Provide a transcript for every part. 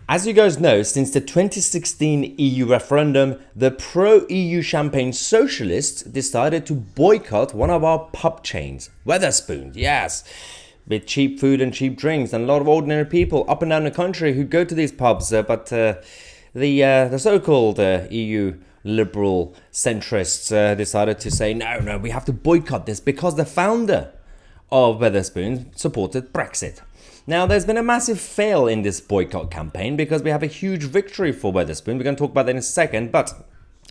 As you guys know, since the 2016 EU referendum, the pro-EU champagne socialists decided to boycott one of our pub chains, Wetherspoon, yes, with cheap food and cheap drinks, and a lot of ordinary people up and down the country who go to these pubs, but the so-called EU liberal centrists decided to say, no, we have to boycott this because the founder of Wetherspoon supported Brexit. Now, there's been a massive fail in this boycott campaign because we have a huge victory for Wetherspoon. We're going to talk about that in a second, but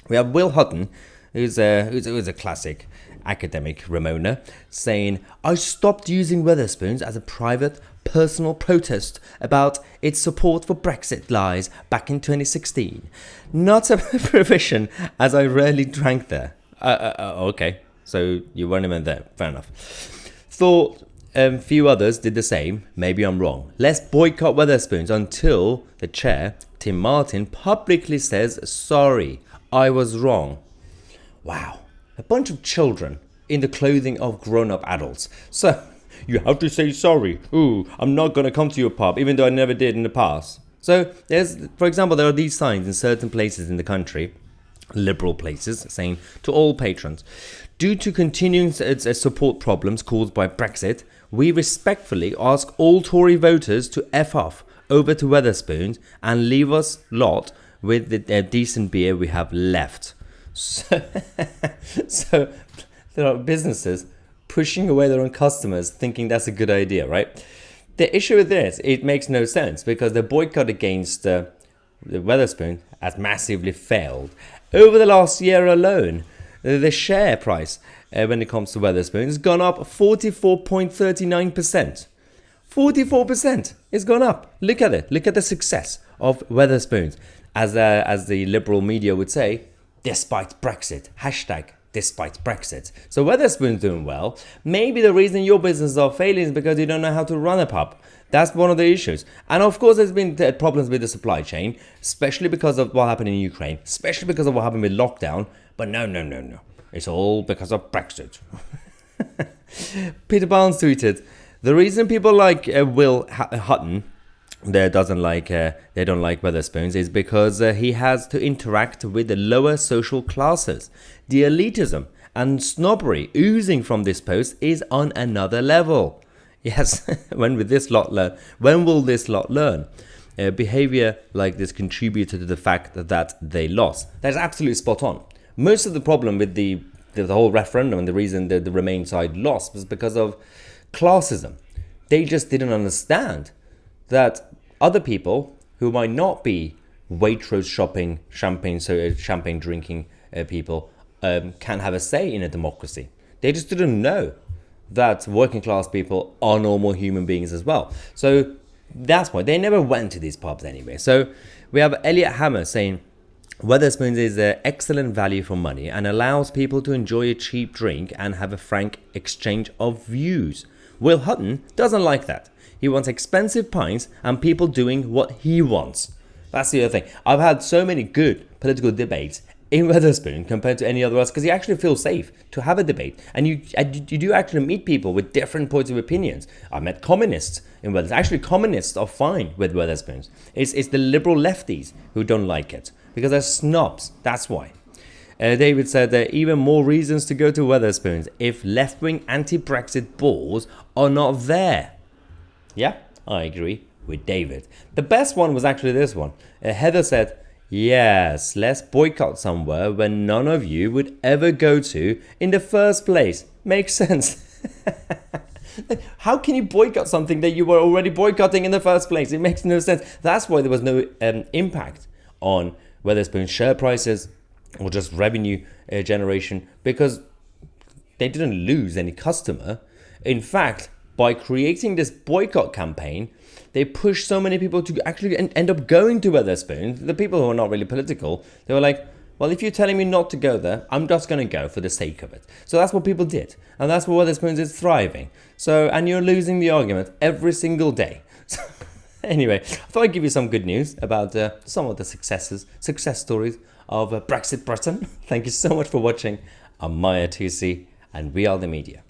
we have Will Hutton, who's a classic academic Ramona, saying, I stopped using Wetherspoons as a private, personal protest about its support for Brexit lies back in 2016. Not a provision, as I rarely drank there. Okay, so you weren't even there. Fair enough. Thought a few others did the same. Maybe I'm wrong. Let's boycott Wetherspoons until the chair, Tim Martin, publicly says, sorry, I was wrong. Wow. A bunch of children in the clothing of grown-up adults. So, you have to say sorry. Ooh, I'm not going to come to your pub, even though I never did in the past. So, for example, there are these signs in certain places in the country, liberal places, saying to all patrons, due to continuing support problems caused by Brexit, we respectfully ask all Tory voters to F off over to Wetherspoons and leave us lot with the decent beer we have left. So there are businesses pushing away their own customers thinking that's a good idea, right? The issue with this, it makes no sense because the boycott against the Wetherspoon has massively failed. Over the last year alone, the share price when it comes to Wetherspoon has gone up 44.39%. 44% it's gone up. Look at it. Look at the success of Wetherspoons. As the liberal media would say, despite Brexit. Hashtag despite Brexit. So Wetherspoon's doing well. Maybe the reason your businesses are failing is because you don't know how to run a pub. That's one of the issues. And of course, there's been problems with the supply chain, especially because of what happened in Ukraine, especially because of what happened with lockdown. But no. It's all because of Brexit. Peter Barnes tweeted, the reason people like Will Hutton they don't like Wetherspoons is because he has to interact with the lower social classes. The elitism and snobbery oozing from this post is on another level. Yes, when will this lot learn? Behavior like this contributed to the fact that they lost. That's absolutely spot on. Most of the problem with the whole referendum and the reason the Remain side lost was because of classism. They just didn't understand that other people who might not be Waitrose shopping, champagne drinking people can have a say in a democracy. They just didn't know that working class people are normal human beings as well. So that's why they never went to these pubs anyway. So we have Elliot Hammer saying, Wetherspoons is an excellent value for money and allows people to enjoy a cheap drink and have a frank exchange of views. Will Hutton doesn't like that. He wants expensive pints and people doing what he wants. That's the other thing. I've had so many good political debates in Wetherspoon compared to any other else because you actually feel safe to have a debate. And you do actually meet people with different points of opinions. I met communists in Wetherspoons. Actually, communists are fine with Wetherspoons. It's the liberal lefties who don't like it because they're snobs. That's why. David said there are even more reasons to go to Wetherspoons if left-wing anti-Brexit balls are not there. Yeah, I agree with David. The best one was actually this one. Heather said, yes, let's boycott somewhere where none of you would ever go to in the first place. Makes sense. How can you boycott something that you were already boycotting in the first place? It makes no sense. That's why there was no impact on Wetherspoon's share prices or just revenue generation because they didn't lose any customer. In fact, by creating this boycott campaign, they pushed so many people to actually end up going to Wetherspoon. The people who are not really political, they were like, well, if you're telling me not to go there, I'm just going to go for the sake of it. So that's what people did. And that's where Wetherspoons is thriving. So, and you're losing the argument every single day. So, anyway, I thought I'd give you some good news about some of the success stories of Brexit Britain. Thank you so much for watching. I'm Mahyar Tousi, and we are the media.